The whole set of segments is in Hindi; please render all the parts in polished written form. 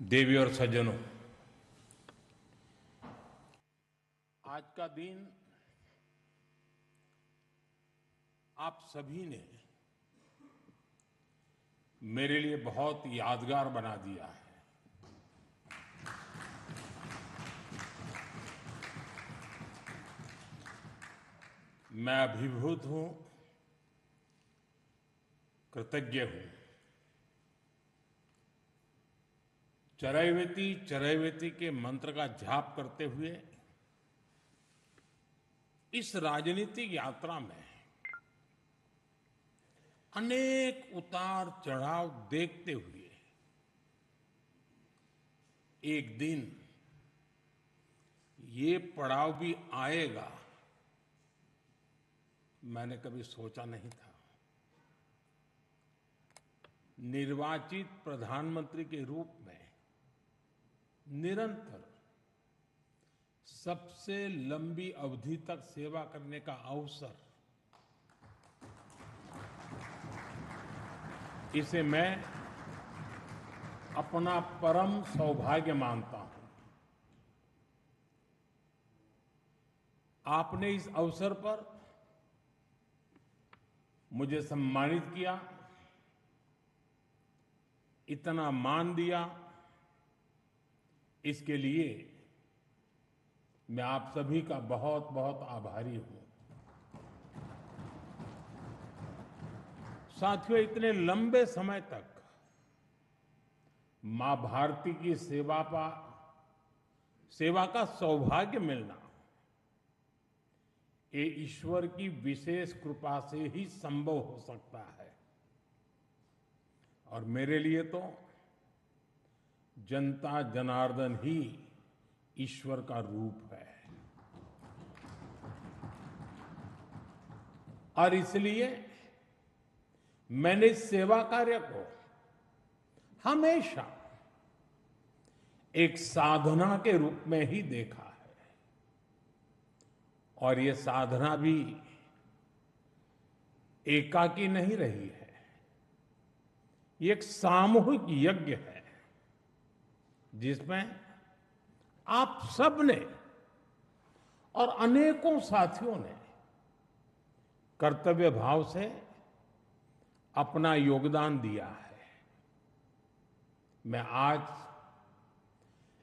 देवी और सज्जनों, आज का दिन आप सभी ने मेरे लिए बहुत यादगार बना दिया है। मैं अभिभूत हूं, कृतज्ञ हूं। चरैवेति चरैवेति के मंत्र का जाप करते हुए इस राजनीतिक यात्रा में अनेक उतार चढ़ाव देखते हुए एक दिन ये पड़ाव भी आएगा, मैंने कभी सोचा नहीं था। निर्वाचित प्रधानमंत्री के रूप में निरंतर सबसे लंबी अवधि तक सेवा करने का अवसर, इसे मैं अपना परम सौभाग्य मानता हूं। आपने इस अवसर पर मुझे सम्मानित किया, इतना मान दिया, इसके लिए मैं आप सभी का बहुत बहुत आभारी हूं। साथियों, इतने लंबे समय तक मां भारती की सेवा का सौभाग्य मिलना, ये ईश्वर की विशेष कृपा से ही संभव हो सकता है। और मेरे लिए तो जनता जनार्दन ही ईश्वर का रूप है। और इसलिए मैंने इस सेवा कार्य को हमेशा एक साधना के रूप में ही देखा है। और ये साधना भी एकाकी नहीं रही है, ये एक सामूहिक यज्ञ है जिसमें आप सबने और अनेकों साथियों ने कर्तव्य भाव से अपना योगदान दिया है। मैं आज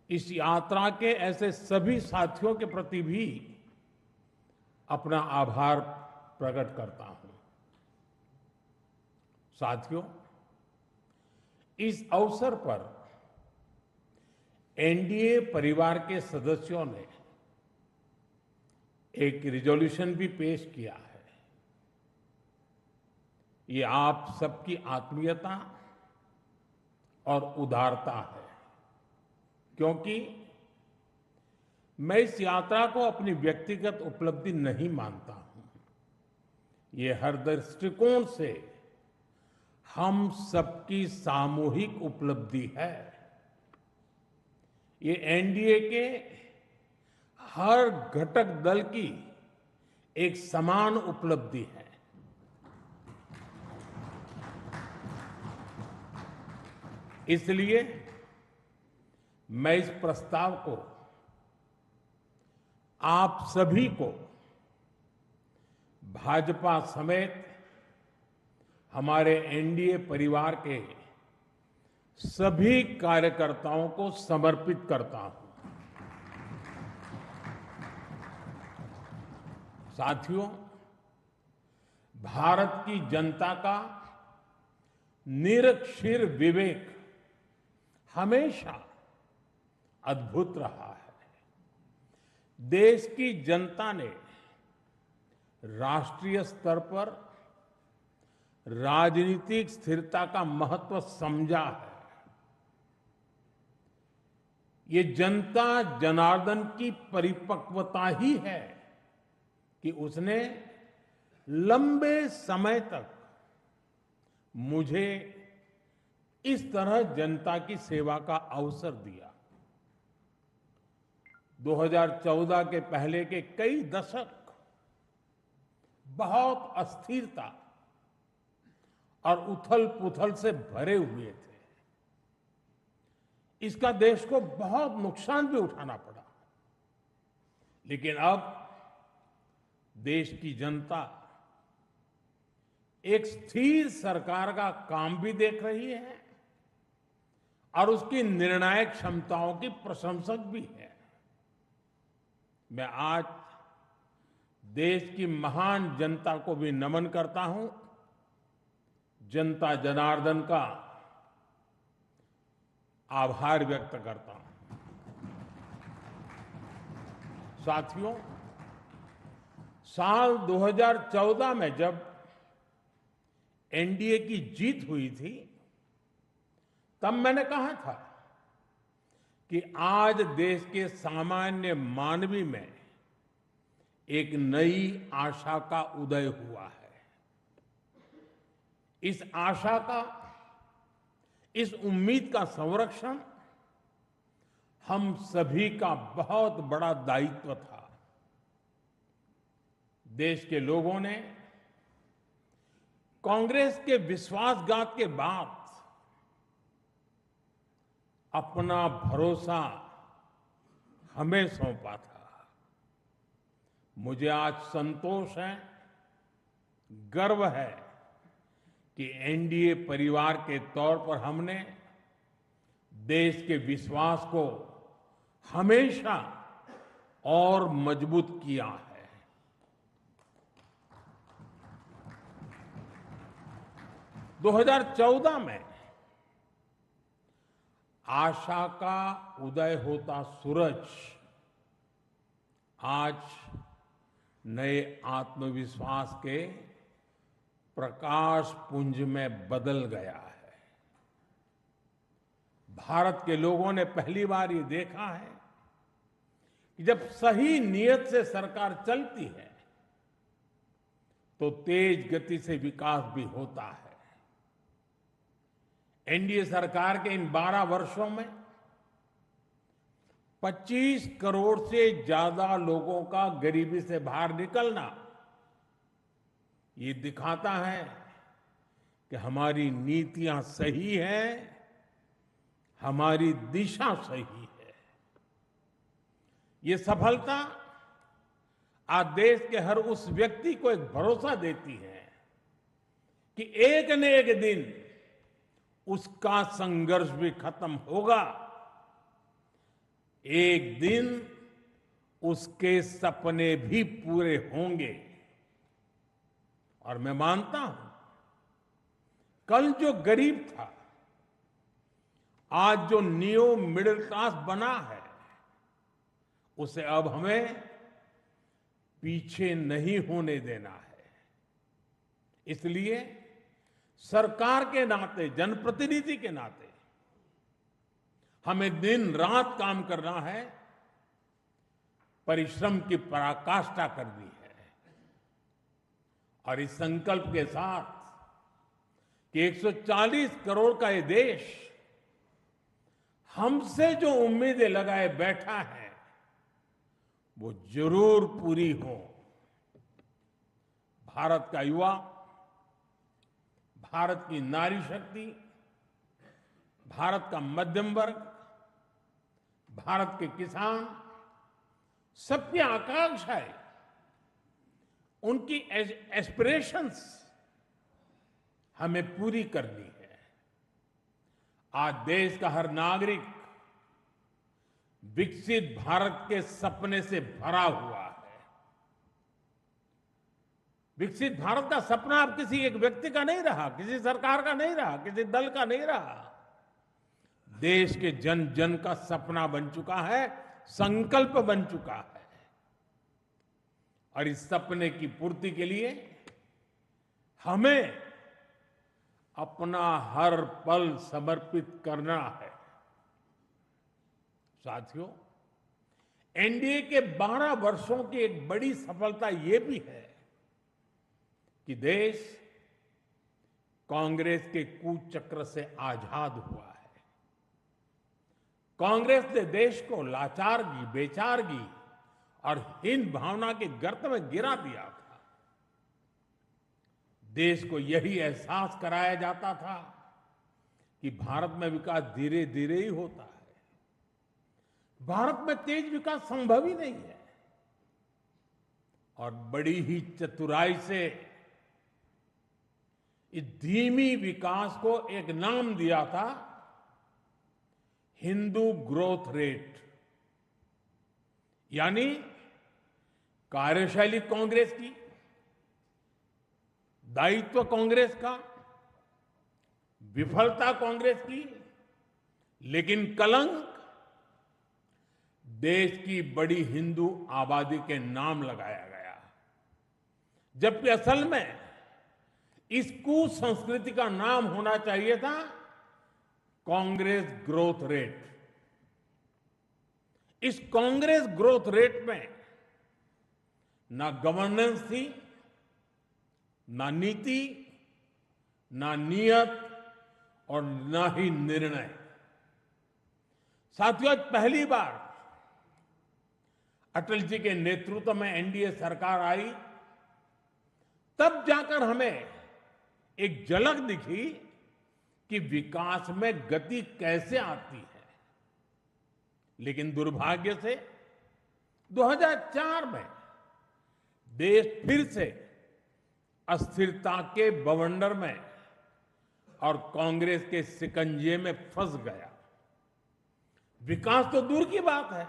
इस यात्रा के ऐसे सभी साथियों के प्रति भी अपना आभार प्रकट करता हूं। साथियों, इस अवसर पर एनडीए परिवार के सदस्यों ने एक रिजोल्यूशन भी पेश किया है। ये आप सबकी आत्मीयता और उदारता है, क्योंकि मैं इस यात्रा को अपनी व्यक्तिगत उपलब्धि नहीं मानता हूं। ये हर दृष्टिकोण से हम सबकी सामूहिक उपलब्धि है। ये एनडीए के हर घटक दल की एक समान उपलब्धि है। इसलिए मैं इस प्रस्ताव को आप सभी को, भाजपा समेत हमारे एनडीए परिवार के सभी कार्यकर्ताओं को समर्पित करता हूं। साथियों, भारत की जनता का निरक्षीर विवेक हमेशा अद्भुत रहा है। देश की जनता ने राष्ट्रीय स्तर पर राजनीतिक स्थिरता का महत्व समझा है। ये जनता जनार्दन की परिपक्वता ही है कि उसने लंबे समय तक मुझे इस तरह जनता की सेवा का अवसर दिया। 2014 के पहले के कई दशक बहुत अस्थिरता और उथल पुथल से भरे हुए थे। इसका देश को बहुत नुकसान भी उठाना पड़ा। लेकिन अब देश की जनता एक स्थिर सरकार का काम भी देख रही है और उसकी निर्णायक क्षमताओं की प्रशंसक भी है। मैं आज देश की महान जनता को भी नमन करता हूं, जनता जनार्दन का आभार व्यक्त करता हूं। साथियों, साल 2014 में जब एनडीए की जीत हुई थी, तब मैंने कहा था कि आज देश के सामान्य मानवी में एक नई आशा का उदय हुआ है। इस आशा का, इस उम्मीद का संरक्षण हम सभी का बहुत बड़ा दायित्व था। देश के लोगों ने कांग्रेस के विश्वासघात के बाद अपना भरोसा हमें सौंपा था। मुझे आज संतोष है, गर्व है कि एनडीए परिवार के तौर पर हमने देश के विश्वास को हमेशा और मजबूत किया है। 2014 में आशा का उदय होता सूरज आज नए आत्मविश्वास के प्रकाश पुंज में बदल गया है। भारत के लोगों ने पहली बार ये देखा है कि जब सही नीयत से सरकार चलती है तो तेज गति से विकास भी होता है। एनडीए सरकार के इन 12 वर्षों में 25 करोड़ से ज्यादा लोगों का गरीबी से बाहर निकलना ये दिखाता है कि हमारी नीतियां सही हैं, हमारी दिशा सही है। ये सफलता आज देश के हर उस व्यक्ति को एक भरोसा देती है कि एक न एक दिन उसका संघर्ष भी खत्म होगा, एक दिन उसके सपने भी पूरे होंगे। और मैं मानता हूं, कल जो गरीब था आज जो न्यू मिडिल क्लास बना है, उसे अब हमें पीछे नहीं होने देना है। इसलिए सरकार के नाते, जनप्रतिनिधि के नाते हमें दिन रात काम करना है, परिश्रम की पराकाष्ठा करनी है। और इस संकल्प के साथ कि 140 करोड़ का ये देश हमसे जो उम्मीदें लगाए बैठा है वो जरूर पूरी हो। भारत का युवा, भारत की नारी शक्ति, भारत का मध्यम वर्ग, भारत के किसान, सबकी आकांक्षाएं, उनकी एस्पिरेशंस हमें पूरी करनी है। आज देश का हर नागरिक विकसित भारत के सपने से भरा हुआ है। विकसित भारत का सपना अब किसी एक व्यक्ति का नहीं रहा, किसी सरकार का नहीं रहा, किसी दल का नहीं रहा। देश के जन जन का सपना बन चुका है, संकल्प बन चुका है। और इस सपने की पूर्ति के लिए हमें अपना हर पल समर्पित करना है। साथियों, एनडीए के 12 वर्षों की एक बड़ी सफलता यह भी है कि देश कांग्रेस के कुचक्र से आजाद हुआ है। कांग्रेस ने देश को लाचारगी, बेचारगी और हीन भावना के गर्त में गिरा दिया था। देश को यही एहसास कराया जाता था कि भारत में विकास धीरे धीरे ही होता है, भारत में तेज विकास संभव ही नहीं है। और बड़ी ही चतुराई से इस धीमी विकास को एक नाम दिया था, हिंदू ग्रोथ रेट। यानी कार्यशैली कांग्रेस की, दायित्व कांग्रेस का, विफलता कांग्रेस की, लेकिन कलंक देश की बड़ी हिंदू आबादी के नाम लगाया गया। जबकि असल में इस कुसंस्कृति का नाम होना चाहिए था कांग्रेस ग्रोथ रेट। इस कांग्रेस ग्रोथ रेट में ना गवर्नेंस थी, ना नीति, ना नियत और ना ही निर्णय। साथियों, आज पहली बार अटल जी के नेतृत्व में एनडीए सरकार आई, तब जाकर हमें एक झलक दिखी कि विकास में गति कैसे आती है। लेकिन दुर्भाग्य से 2004 में देश फिर से अस्थिरता के बवंडर में और कांग्रेस के शिकंजे में फंस गया। विकास तो दूर की बात है,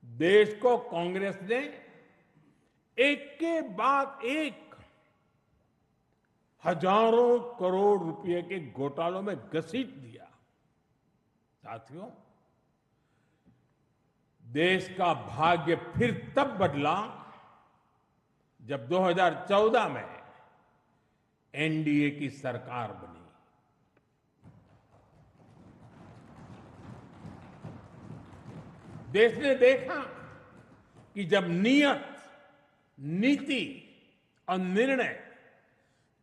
देश को कांग्रेस ने एक के बाद एक हजारों करोड़ रुपए के घोटालों में घसीट दिया। साथियों, देश का भाग्य फिर तब बदला जब 2014 में एनडीए की सरकार बनी। देश ने देखा कि जब नियत, नीति और निर्णय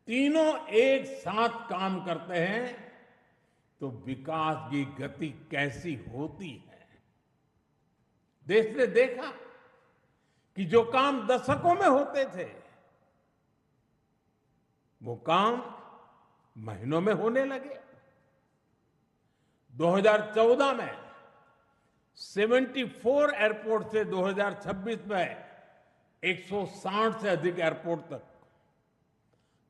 तीनों एक साथ काम करते हैं तो विकास की गति कैसी होती है। देश ने देखा कि जो काम दशकों में होते थे वो काम महीनों में होने लगे। 2014 में 74 एयरपोर्ट से 2026 में 160 से अधिक एयरपोर्ट तक,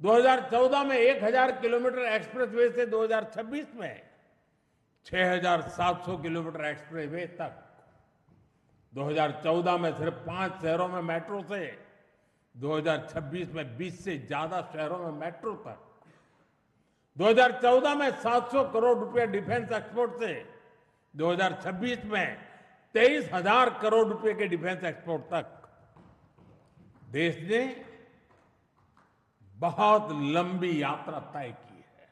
2014 में 1000 किलोमीटर एक्सप्रेसवे से 2026 में 6700 किलोमीटर एक्सप्रेसवे तक, 2014 में सिर्फ 5 शहरों में मेट्रो से 2026 में 20 से ज्यादा शहरों में मेट्रो तक, 2014 में 700 करोड़ रुपए डिफेंस एक्सपोर्ट से 2026 में 23,000 करोड़ रुपए के डिफेंस एक्सपोर्ट तक। देश ने बहुत लंबी यात्रा तय की है।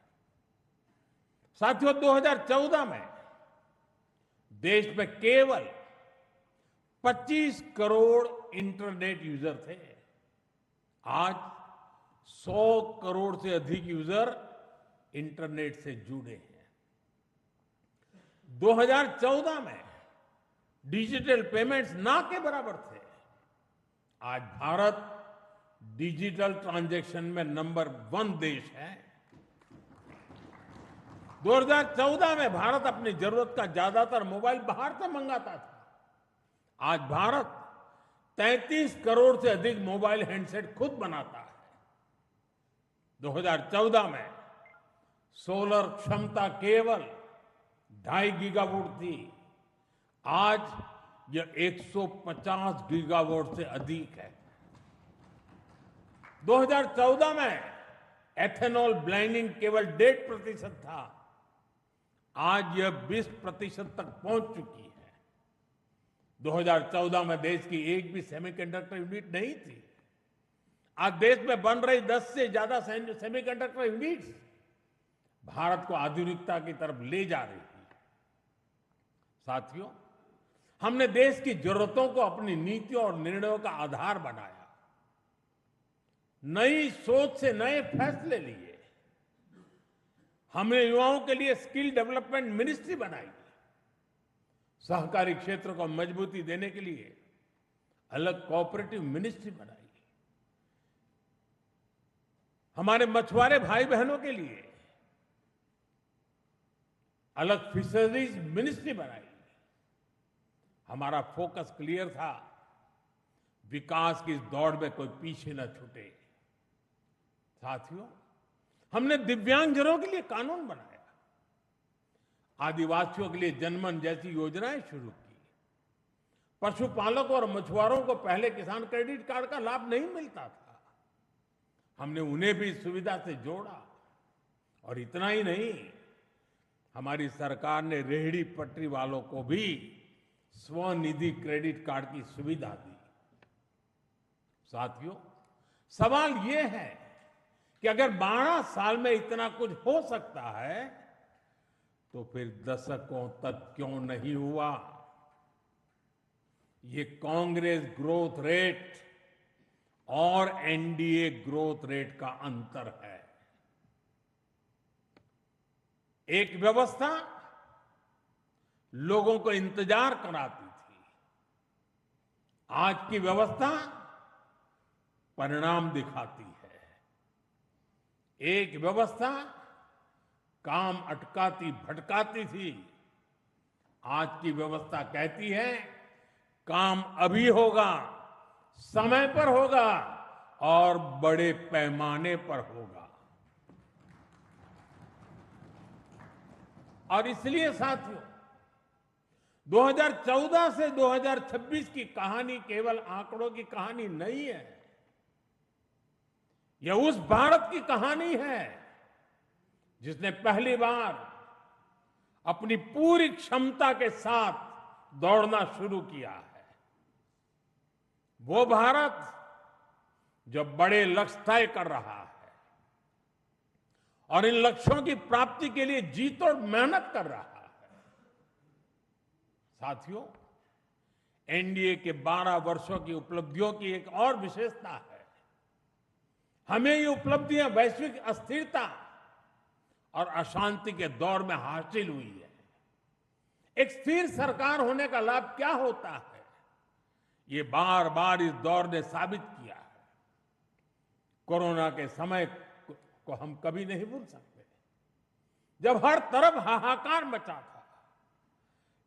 साथियों, 2014 में देश में केवल 25 करोड़ इंटरनेट यूजर थे। आज 100 करोड़ से अधिक यूजर इंटरनेट से जुड़े हैं। 2014 में डिजिटल पेमेंट्स ना के बराबर थे। आज भारत डिजिटल ट्रांजैक्शन में नंबर 1 देश है। 2014 में भारत अपनी जरूरत का ज्यादातर मोबाइल बाहर से मंगाता था। आज भारत 33 करोड़ से अधिक मोबाइल हैंडसेट खुद बनाता है। 2014 में सोलर क्षमता केवल 2.5 गीगावाट थी। आज यह 150 गीगावाट से अधिक है। 2014 में एथेनॉल ब्लेंडिंग केवल 1.5% था। आज यह 20% तक पहुंच चुकी है। 2014 में देश की एक भी सेमीकंडक्टर यूनिट नहीं थी। आज देश में बन रही 10 से ज्यादा सेमीकंडक्टर यूनिट्स भारत को आधुनिकता की तरफ ले जा रही है। साथियों, हमने देश की जरूरतों को अपनी नीतियों और निर्णयों का आधार बनाया। नई सोच से नए फैसले लिए। हमने युवाओं के लिए स्किल डेवलपमेंट मिनिस्ट्री बनाई। सहकारी क्षेत्र को मजबूती देने के लिए अलग कोऑपरेटिव मिनिस्ट्री बनाई। हमारे मछुआरे भाई बहनों के लिए अलग फिशरीज मिनिस्ट्री बनाई। हमारा फोकस क्लियर था, विकास की इस दौड़ में कोई पीछे न छूटे। साथियों, हमने दिव्यांगजनों के लिए कानून बनाया, आदिवासियों के लिए जनमन जैसी योजनाएं शुरू की, पशुपालकों और मछुआरों को पहले किसान क्रेडिट कार्ड का लाभ नहीं मिलता था, हमने उन्हें भी इस सुविधा से जोड़ा। और इतना ही नहीं, हमारी सरकार ने रेहड़ी पटरी वालों को भी स्वनिधि क्रेडिट कार्ड की सुविधा दी। साथियों, सवाल ये है कि अगर 12 साल में इतना कुछ हो सकता है तो फिर दशकों तक क्यों नहीं हुआ? ये कांग्रेस ग्रोथ रेट और एनडीए ग्रोथ रेट का अंतर है। एक व्यवस्था लोगों को इंतजार कराती थी, आज की व्यवस्था परिणाम दिखाती है। एक व्यवस्था काम अटकाती भटकाती थी, आज की व्यवस्था कहती है काम अभी होगा, समय पर होगा और बड़े पैमाने पर होगा। और इसलिए साथियों, 2014 से 2026 की कहानी केवल आंकड़ों की कहानी नहीं है, यह उस भारत की कहानी है जिसने पहली बार अपनी पूरी क्षमता के साथ दौड़ना शुरू किया है। वो भारत जो बड़े लक्ष्य तय कर रहा है और इन लक्ष्यों की प्राप्ति के लिए जी तोड़ मेहनत कर रहा है। साथियों, एनडीए के 12 वर्षों की उपलब्धियों की एक और विशेषता है, हमें ये उपलब्धियां वैश्विक अस्थिरता और अशांति के दौर में हासिल हुई है। एक स्थिर सरकार होने का लाभ क्या होता है, ये बार बार इस दौर ने साबित किया है। कोरोना के समय को हम कभी नहीं भूल सकते, जब हर तरफ हाहाकार मचा था,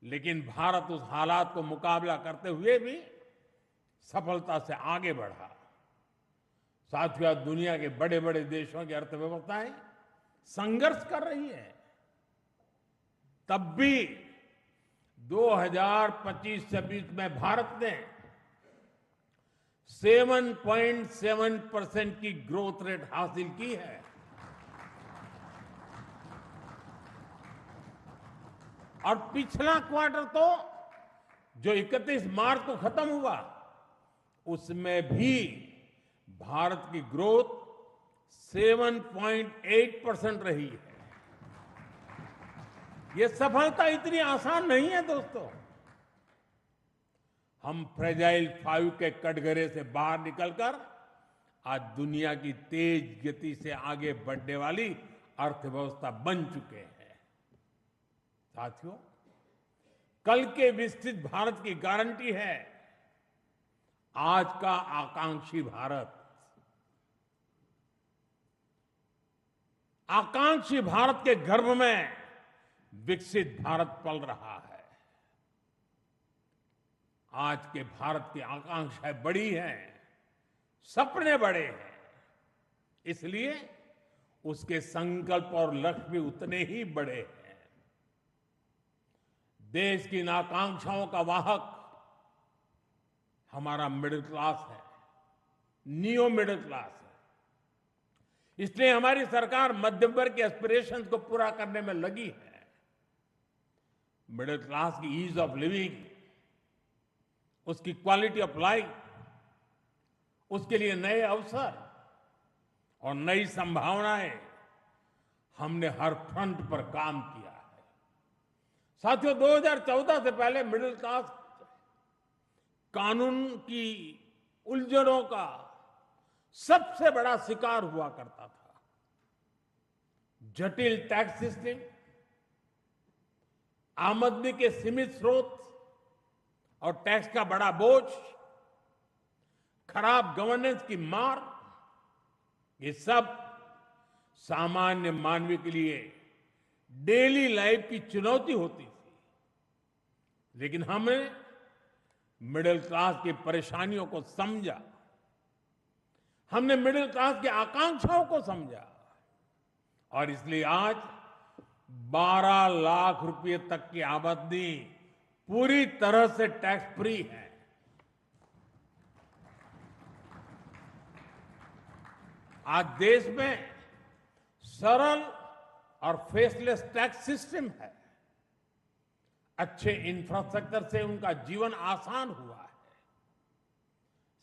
लेकिन भारत उस हालात को मुकाबला करते हुए भी सफलता से आगे बढ़ा। साथियों, दुनिया के बड़े बड़े देशों की अर्थव्यवस्थाएं संघर्ष कर रही है, तब भी 2025-26 में भारत ने 7.7% की ग्रोथ रेट हासिल की है। और पिछला क्वार्टर तो जो 31 मार्च को खत्म हुआ, उसमें भी भारत की ग्रोथ 7.8% रही है। ये सफलता इतनी आसान नहीं है दोस्तों। हम फ्रेजाइल 5 के कटघरे से बाहर निकलकर आज दुनिया की तेज गति से आगे बढ़ने वाली अर्थव्यवस्था बन चुके हैं। साथियों, कल के विकसित भारत की गारंटी है आज का आकांक्षी भारत। आकांक्षी भारत के गर्भ में विकसित भारत पल रहा है। आज के भारत की आकांक्षाएं बड़ी हैं, सपने बड़े हैं, इसलिए उसके संकल्प और लक्ष्य भी उतने ही बड़े हैं। देश की इन आकांक्षाओं का वाहक हमारा मिडिल क्लास है, नियो मिडिल क्लास है। इसलिए हमारी सरकार मध्यम वर्ग के एस्पिरेशंस को पूरा करने में लगी है। मिडिल क्लास की ईज ऑफ लिविंग, उसकी क्वालिटी ऑफ लाइफ, उसके लिए नए अवसर और नई संभावनाएं हमने हर फ्रंट पर काम किया है। साथियों, 2014 से पहले मिडिल क्लास कानून की उलझनों का सबसे बड़ा शिकार हुआ करता था। जटिल टैक्स सिस्टम, आमदनी के सीमित स्रोत और टैक्स का बड़ा बोझ, खराब गवर्नेंस की मार, ये सब सामान्य मानवीय के लिए डेली लाइफ की चुनौती होती थी। लेकिन हमने मिडिल क्लास की परेशानियों को समझा, हमने मिडिल क्लास की आकांक्षाओं को समझा और इसलिए आज 12 लाख रुपए तक की आमदनी पूरी तरह से टैक्स फ्री है। आज देश में सरल और फेसलेस टैक्स सिस्टम है। अच्छे इंफ्रास्ट्रक्चर से उनका जीवन आसान हुआ है।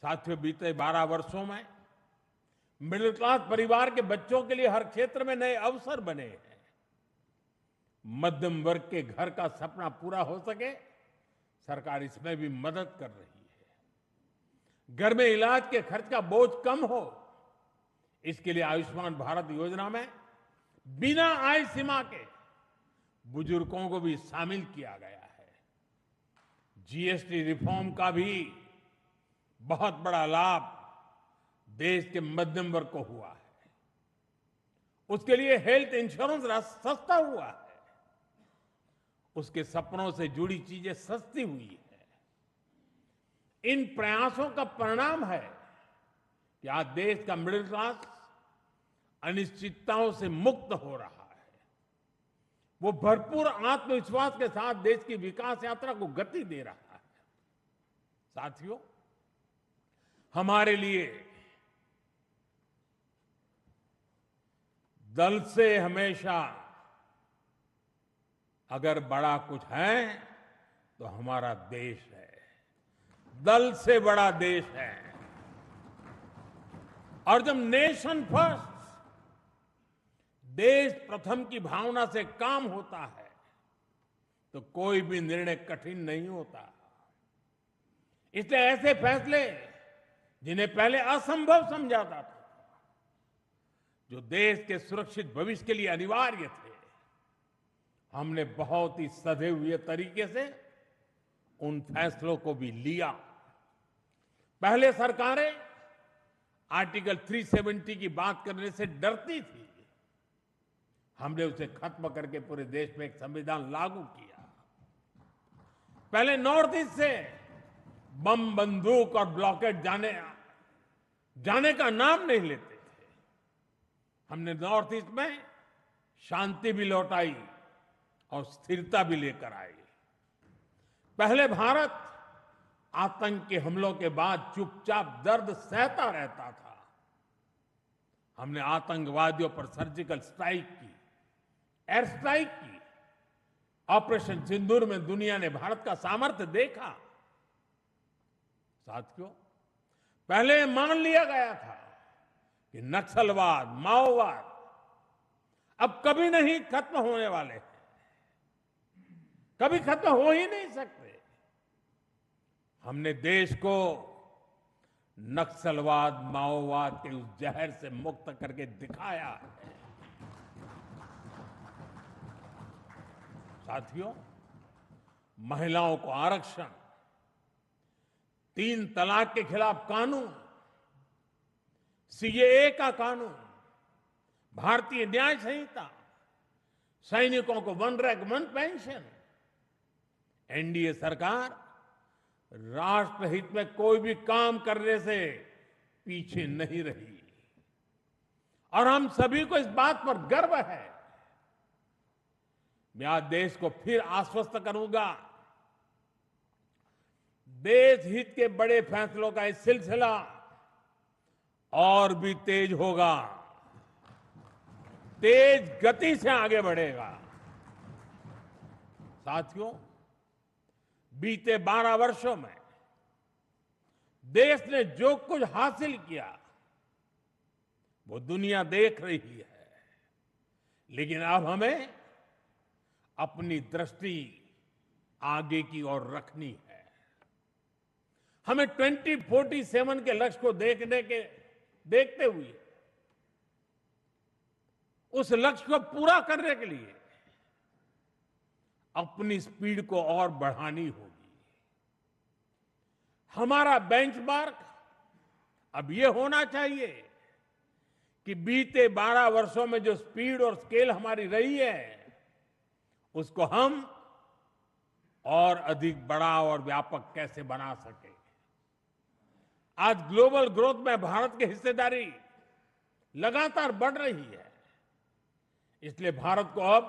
साथियों, बीते 12 वर्षों में मिडिल क्लास परिवार के बच्चों के लिए हर क्षेत्र में नए अवसर बने हैं। मध्यम वर्ग के घर का सपना पूरा हो सके, सरकार इसमें भी मदद कर रही है। घर में इलाज के खर्च का बोझ कम हो, इसके लिए आयुष्मान भारत योजना में बिना आय सीमा के बुजुर्गों को भी शामिल किया गया है। जीएसटी रिफॉर्म का भी बहुत बड़ा लाभ देश के मध्यम वर्ग को हुआ है। उसके लिए हेल्थ इंश्योरेंस सस्ता हुआ है। उसके सपनों से जुड़ी चीजें सस्ती हुई है। इन प्रयासों का परिणाम है कि आज देश का मिडिल क्लास अनिश्चितताओं से मुक्त हो रहा है। वो भरपूर आत्मविश्वास के साथ देश की विकास यात्रा को गति दे रहा है। साथियों, हमारे लिए दल से हमेशा अगर बड़ा कुछ है तो हमारा देश है। दल से बड़ा देश है। और जब नेशन फर्स्ट, देश प्रथम की भावना से काम होता है तो कोई भी निर्णय कठिन नहीं होता। इसलिए ऐसे फैसले जिन्हें पहले असंभव समझा जाता था, जो देश के सुरक्षित भविष्य के लिए अनिवार्य थे, हमने बहुत ही सधे हुए तरीके से उन फैसलों को भी लिया। पहले सरकारें आर्टिकल 370 की बात करने से डरती थी। हमने उसे खत्म करके पूरे देश में एक संविधान लागू किया। पहले नॉर्थ ईस्ट से बम, बंदूक और ब्लॉकेट जाने का नाम नहीं लेते थे। हमने नॉर्थ ईस्ट में शांति भी लौटाई और स्थिरता भी लेकर आई। पहले भारत आतंक के हमलों के बाद चुपचाप दर्द सहता रहता था। हमने आतंकवादियों पर सर्जिकल स्ट्राइक की, एयर स्ट्राइक की। ऑपरेशन सिंदूर में दुनिया ने भारत का सामर्थ्य देखा। साथियों, पहले मान लिया गया था कि नक्सलवाद, माओवाद अब कभी नहीं खत्म होने वाले हैं, कभी खत्म हो ही नहीं सकते। हमने देश को नक्सलवाद, माओवाद के उस जहर से मुक्त करके दिखाया है। साथियों, महिलाओं को आरक्षण, 3 तलाक के खिलाफ कानून, सीएए का कानून, भारतीय न्याय संहिता, सैनिकों को 1 रैंक 1 पेंशन। एनडीए सरकार राष्ट्रहित में कोई भी काम करने से पीछे नहीं रही और हम सभी को इस बात पर गर्व है। मैं आज देश को फिर आश्वस्त करूंगा, देश हित के बड़े फैसलों का इस सिलसिला और भी तेज होगा, तेज गति से आगे बढ़ेगा। साथियों, बीते 12 वर्षों में देश ने जो कुछ हासिल किया वो दुनिया देख रही है, लेकिन अब हमें अपनी दृष्टि आगे की ओर रखनी है। हमें 2047 के लक्ष्य को देखते हुए उस लक्ष्य को पूरा करने के लिए अपनी स्पीड को और बढ़ानी होगी। हमारा बेंचमार्क अब यह होना चाहिए कि बीते 12 वर्षों में जो स्पीड और स्केल हमारी रही है, उसको हम और अधिक बड़ा और व्यापक कैसे बना सके। आज ग्लोबल ग्रोथ में भारत की हिस्सेदारी लगातार बढ़ रही है। इसलिए भारत को अब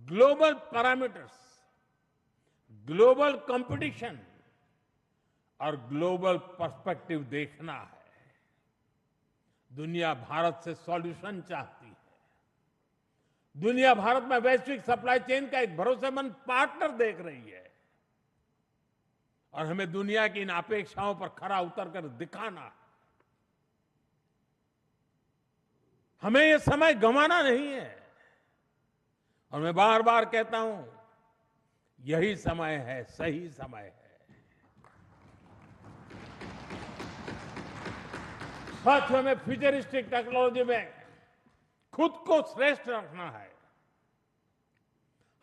ग्लोबल पैरामीटर्स, ग्लोबल कंपटीशन और ग्लोबल पर्सपेक्टिव देखना है। दुनिया भारत से सॉल्यूशन चाहती है। दुनिया भारत में वैश्विक सप्लाई चेन का एक भरोसेमंद पार्टनर देख रही है और हमें दुनिया की इन अपेक्षाओं पर खरा उतरकर दिखाना है। हमें यह समय गंवाना नहीं है और मैं बार बार कहता हूं, यही समय है, सही समय है। सच में फ्यूचरिस्टिक टेक्नोलॉजी में खुद को श्रेष्ठ रखना है।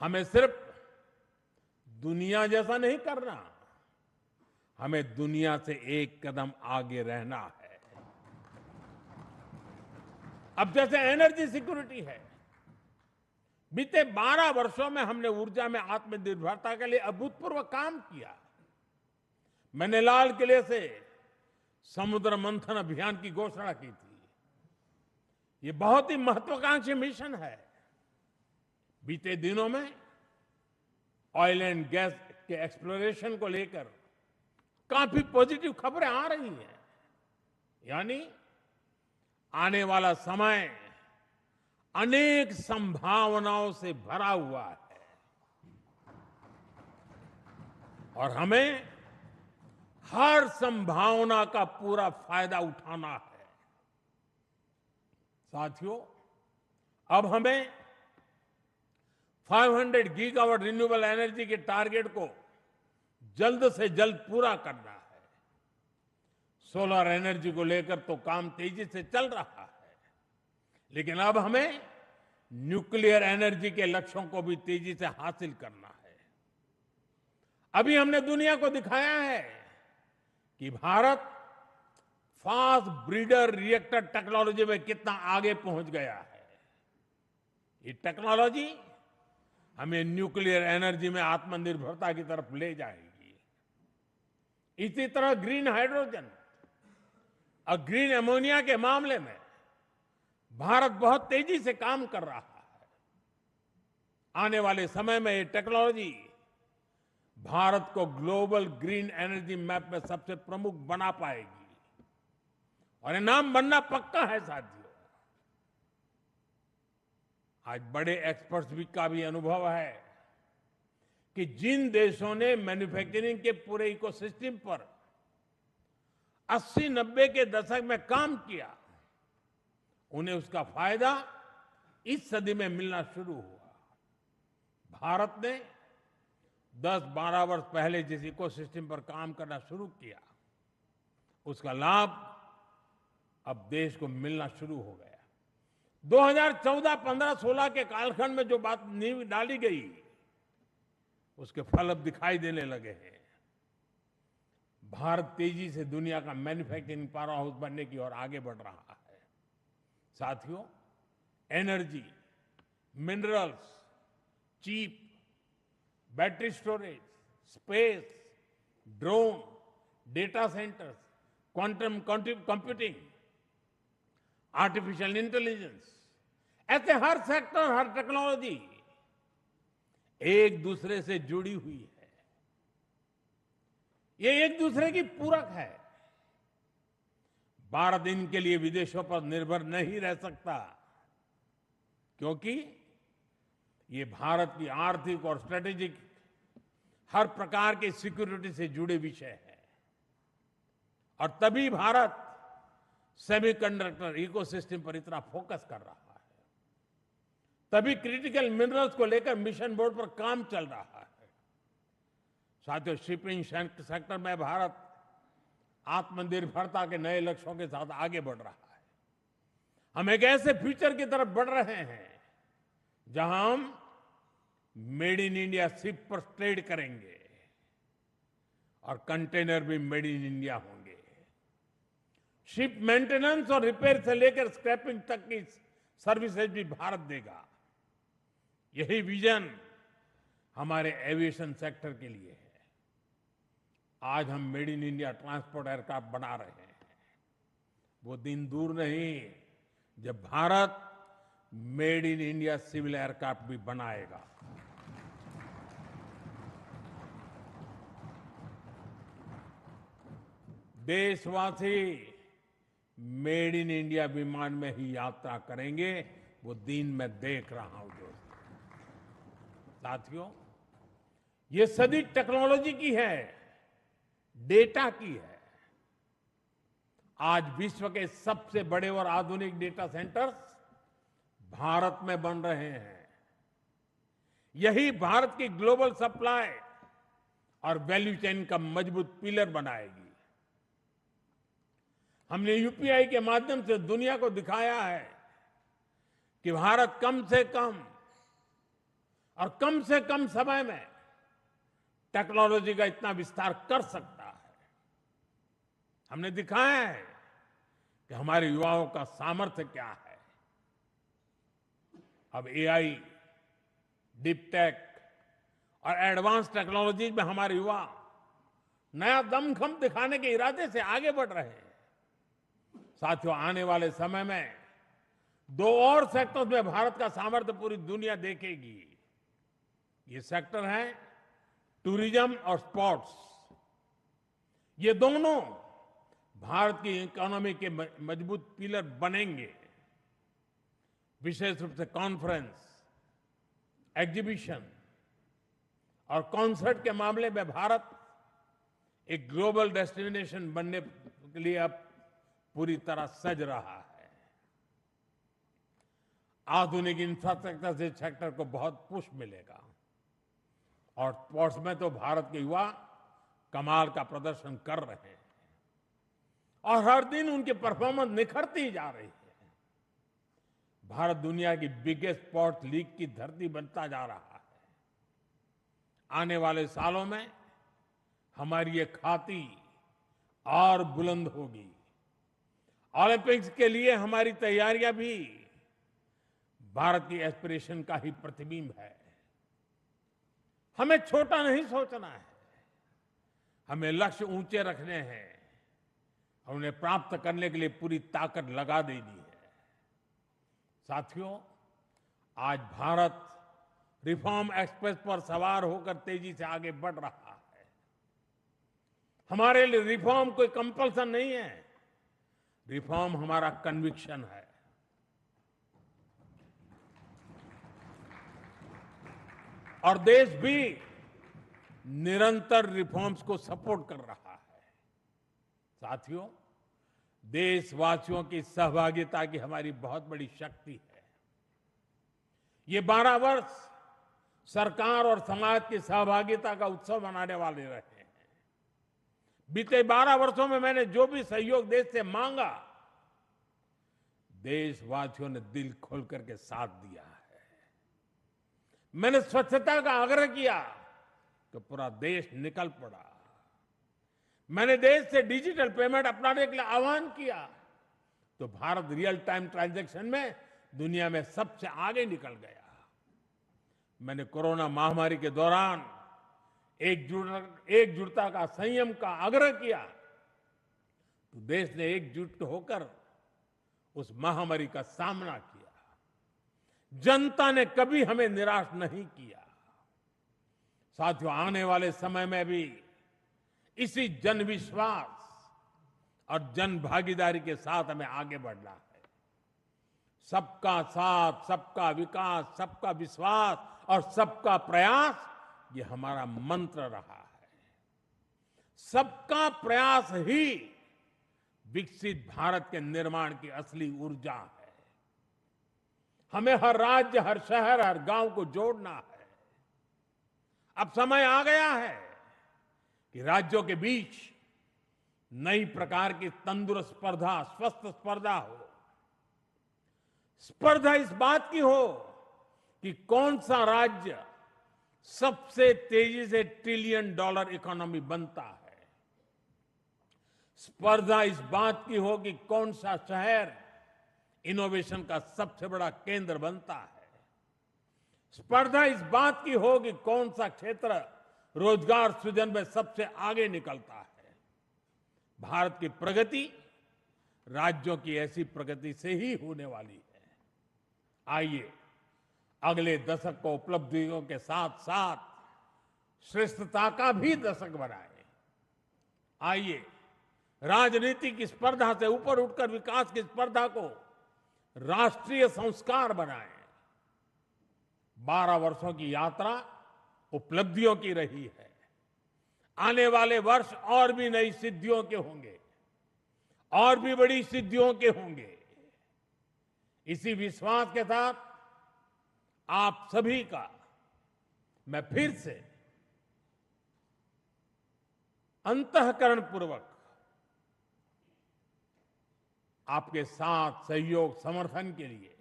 हमें सिर्फ दुनिया जैसा नहीं करना, हमें दुनिया से एक कदम आगे रहना है। अब जैसे एनर्जी सिक्योरिटी है, बीते 12 वर्षों में हमने ऊर्जा में आत्मनिर्भरता के लिए अभूतपूर्व काम किया। मैंने लाल किले से समुद्र मंथन अभियान की घोषणा की थी। ये बहुत ही महत्वाकांक्षी मिशन है। बीते दिनों में ऑयल एंड गैस के एक्सप्लोरेशन को लेकर काफी पॉजिटिव खबरें आ रही हैं। यानी आने वाला समय अनेक संभावनाओं से भरा हुआ है और हमें हर संभावना का पूरा फायदा उठाना है। साथियों, अब हमें 500 गीगावाट रिन्यूएबल एनर्जी के टारगेट को जल्द से जल्द पूरा करना है। सोलर एनर्जी को लेकर तो काम तेजी से चल रहा है, लेकिन अब हमें न्यूक्लियर एनर्जी के लक्ष्यों को भी तेजी से हासिल करना है। अभी हमने दुनिया को दिखाया है कि Bharat fast breeder reactor technology में कितना आगे पहुंच गया है। ये टेक्नोलॉजी हमें न्यूक्लियर एनर्जी में आत्मनिर्भरता की तरफ ले जाएगी। इसी तरह ग्रीन हाइड्रोजन और ग्रीन अमोनिया के मामले में भारत बहुत तेजी से काम कर रहा है। आने वाले समय में ये टेक्नोलॉजी भारत को ग्लोबल ग्रीन एनर्जी मैप में सबसे प्रमुख बना पाएगी और ये नाम बनना पक्का है। साथियों, आज बड़े एक्सपर्ट्स भी का भी अनुभव है कि जिन देशों ने मैन्युफैक्चरिंग के पूरे इकोसिस्टम पर 80-90 के दशक में काम किया, उन्हें उसका फायदा इस सदी में मिलना शुरू हुआ। भारत ने 10-12 वर्ष पहले जिस इकोसिस्टम पर काम करना शुरू किया, उसका लाभ अब देश को मिलना शुरू हो गया। 2014, 15, 16 के कालखंड में जो बात नींव डाली गई, उसके फल अब दिखाई देने लगे हैं। भारत तेजी से दुनिया का मैन्युफैक्चरिंग पावर हाउस बनने की ओर आगे बढ़ रहा है। साथियों, energy, minerals, chip, battery storage, space, drone, data centres, quantum computing, artificial intelligence, ऐसे हर सेक्टर, हर टेक्नोलॉजी एक दूसरे से जुड़ी हुई है। ये एक दूसरे की पूरक है। भारत इनके लिए विदेशों पर निर्भर नहीं रह सकता, क्योंकि ये भारत की आर्थिक और स्ट्रेटेजिक हर प्रकार की सिक्योरिटी से जुड़े विषय है। और तभी भारत सेमीकंडक्टर इकोसिस्टम पर इतना फोकस कर रहा है, तभी क्रिटिकल मिनरल्स को लेकर मिशन बोर्ड पर काम चल रहा है। साथियों, शिपिंग सेक्टर में भारत आत्मनिर्भरता के नए लक्ष्यों के साथ आगे बढ़ रहा है। हम एक ऐसे फ्यूचर की तरफ बढ़ रहे हैं जहां हम मेड इन इंडिया शिप पर ट्रेड करेंगे और कंटेनर भी मेड इन इंडिया होंगे। शिप मेंटेनेंस और रिपेयर से लेकर स्क्रैपिंग तक की सर्विसेज भी भारत देगा। यही विजन हमारे एविएशन सेक्टर के लिए है। आज हम made in India transport aircraft बना रहे हैं। वो दिन दूर नहीं जब Bharat made in India civil aircraft भी बनाएगा। देशवासी मेड इन इंडिया विमान में ही यात्रा करेंगे, वो दिन मैं देख रहा हूं दोस्तों। साथियों, ये सदी टेक्नोलॉजी की है, डेटा की है। आज विश्व के सबसे बड़े और आधुनिक डेटा सेंटर्स भारत में बन रहे हैं। यही भारत की ग्लोबल सप्लाई और वैल्यू चेन का मजबूत पिलर बनाएगी। हमने यूपीआई के माध्यम से दुनिया को दिखाया है कि भारत कम से कम समय में टेक्नोलॉजी का इतना विस्तार कर सकता है। हमने दिखाया है कि हमारे युवाओं का सामर्थ्य क्या है। अब एआई, डीप टेक और एडवांस टेक्नोलॉजी में हमारे युवा नया दमखम दिखाने के इरादे से आगे बढ़ रहे हैं। साथियों, आने वाले समय में 2 और सेक्टर्स में भारत का सामर्थ्य पूरी दुनिया देखेगी। ये सेक्टर है टूरिज्म और स्पोर्ट्स। ये दोनों भारत की इकोनॉमी के मजबूत पिलर बनेंगे। विशेष रूप से कॉन्फ्रेंस, एग्जीबिशन और कॉन्सर्ट के मामले में भारत एक ग्लोबल डेस्टिनेशन बनने के लिए अब पूरी तरह सज रहा है। आधुनिक इंफ्रास्ट्रक्चर से सेक्टर को बहुत पुश मिलेगा और स्पोर्ट्स में तो भारत के युवा कमाल का प्रदर्शन कर रहे हैं और हर दिन उनकी परफॉर्मेंस निखरती जा रही है। भारत दुनिया की बिगेस्ट स्पोर्ट्स लीग की धरती बनता जा रहा है। आने वाले सालों में हमारी ये ख्याति और बुलंद होगी। ओलंपिक्स के लिए हमारी तैयारियां भी भारत की एस्पिरेशन का ही प्रतिबिंब है। हमें छोटा नहीं सोचना है, हमें लक्ष्य ऊंचे रखने हैं और उन्हें प्राप्त करने के लिए पूरी ताकत लगा देनी है। साथियों, आज भारत रिफॉर्म एक्सप्रेस पर सवार होकर तेजी से आगे बढ़ रहा है। हमारे लिए रिफॉर्म कोई कंपल्सन नहीं है, रिफॉर्म हमारा कन्विक्शन है। और देश भी निरंतर रिफॉर्म्स को सपोर्ट कर रहा है। साथियों, देशवासियों की सहभागिता की हमारी बहुत बड़ी शक्ति है। ये 12 वर्ष सरकार और समाज की सहभागिता का उत्सव मनाने वाले रहे हैं। बीते 12 वर्षों में मैंने जो भी सहयोग देश से मांगा, देशवासियों ने दिल खोल करके साथ दिया है। मैंने स्वच्छता का आग्रह किया तो पूरा देश निकल पड़ा। मैंने देश से डिजिटल पेमेंट अपनाने के लिए आह्वान किया तो भारत रियल टाइम ट्रांजैक्शन में दुनिया में सबसे आगे निकल गया। मैंने कोरोना महामारी के दौरान एकजुटता का, संयम का आग्रह किया तो देश ने एकजुट होकर उस महामारी का सामना किया। जनता ने कभी हमें निराश नहीं किया। साथियों, आने वाले समय में भी इसी जन विश्वास और जन भागीदारी के साथ हमें आगे बढ़ना है। सबका साथ, सबका विकास, सबका विश्वास और सबका प्रयास, ये हमारा मंत्र रहा है। सबका प्रयास ही विकसित भारत के निर्माण की असली ऊर्जा है। हमें हर राज्य, हर शहर, हर गांव को जोड़ना है। अब समय आ गया है कि राज्यों के बीच नई प्रकार की तंदुरुस्त स्पर्धा, स्वस्थ स्पर्धा हो। स्पर्धा इस बात की हो कि कौन सा राज्य सबसे तेजी से $1 ट्रिलियन इकोनॉमी बनता है। स्पर्धा इस बात की हो कि कौन सा शहर इनोवेशन का सबसे बड़ा केंद्र बनता है। स्पर्धा इस बात की हो कि कौन सा क्षेत्र रोजगार सृजन में सबसे आगे निकलता है। भारत की प्रगति राज्यों की ऐसी प्रगति से ही होने वाली है। आइए अगले दशक को उपलब्धियों के साथ साथ श्रेष्ठता का भी दशक बनाए। आइए राजनीति की स्पर्धा से ऊपर उठकर विकास की स्पर्धा को राष्ट्रीय संस्कार बनाए। 12 वर्षों की यात्रा उपलब्धियों की रही है। आने वाले वर्ष और भी नई सिद्धियों के होंगे, और भी बड़ी सिद्धियों के होंगे। इसी विश्वास के साथ आप सभी का मैं फिर से अंतःकरण पूर्वक आपके साथ सहयोग समर्थन के लिए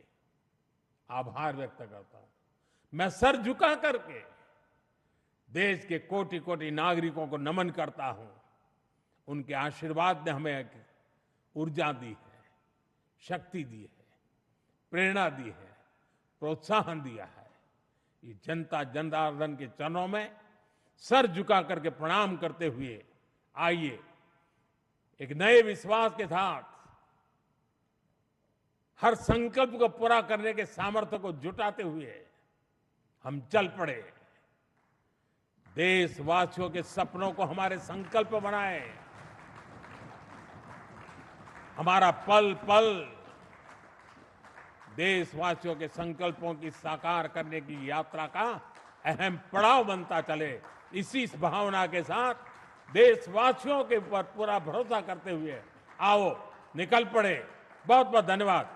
आभार व्यक्त करता हूं। मैं सर झुका करके देश के कोटि कोटि नागरिकों को नमन करता हूं। उनके आशीर्वाद ने हमें एक ऊर्जा दी है, शक्ति दी है, प्रेरणा दी है, प्रोत्साहन दिया है। ये जनता जनार्दन के चरणों में सर झुका करके प्रणाम करते हुए आइए एक नए विश्वास के साथ हर संकल्प को पूरा करने के सामर्थ्य को जुटाते हुए हम चल पड़े। देशवासियों के सपनों को हमारे संकल्प बनाए। हमारा पल पल देशवासियों के संकल्पों की साकार करने की यात्रा का अहम पड़ाव बनता चले। इसी भावना के साथ देशवासियों के ऊपर पूरा भरोसा करते हुए आओ निकल पड़े। बहुत बहुत धन्यवाद।